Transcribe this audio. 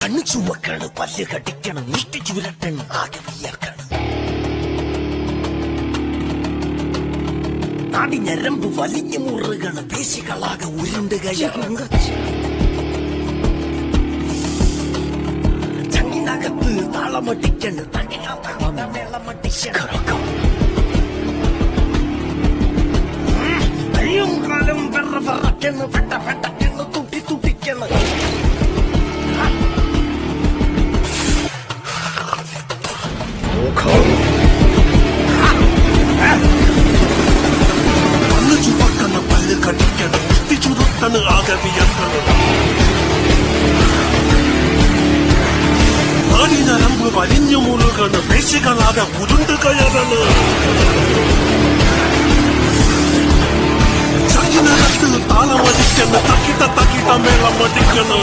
കണ്ണു ചുവക്കാണ്, പല്ല് കടിക്കണം, മുഷ്ടി ചുരട്ടണം, ആകെ വിയർക്കണം. നാടി ഞരമ്പ് വലിഞ്ഞു മുറുകണ്, പേശികളാകെ ഉരുണ്ടുകയാണ്. ചങ്ങിനകത്ത് താളമടിക്കണ്, മേളമടിക്കണം. കയ്യും കാലം വിറവിറക്കണ്, പെട്ടപ്പെട്ടക്കണ്, തുട്ടി തുട്ടിക്കണ്. പല്ല് ചുവക്കണ്, പല്ല് കടിക്കണ്, മുഷ്ടി ചുരുട്ടണ്, ആകെ വിയർക്കണ്. നാടി നരമ്പ് വലിഞ്ഞു മുറുകണ്, പേശികളാകെ ഉരുണ്ട് കയറണ്. ചങ്ങിനകത്ത് താളമടിക്കണ്, തക്കിട്ട മേളമടിക്കണ്.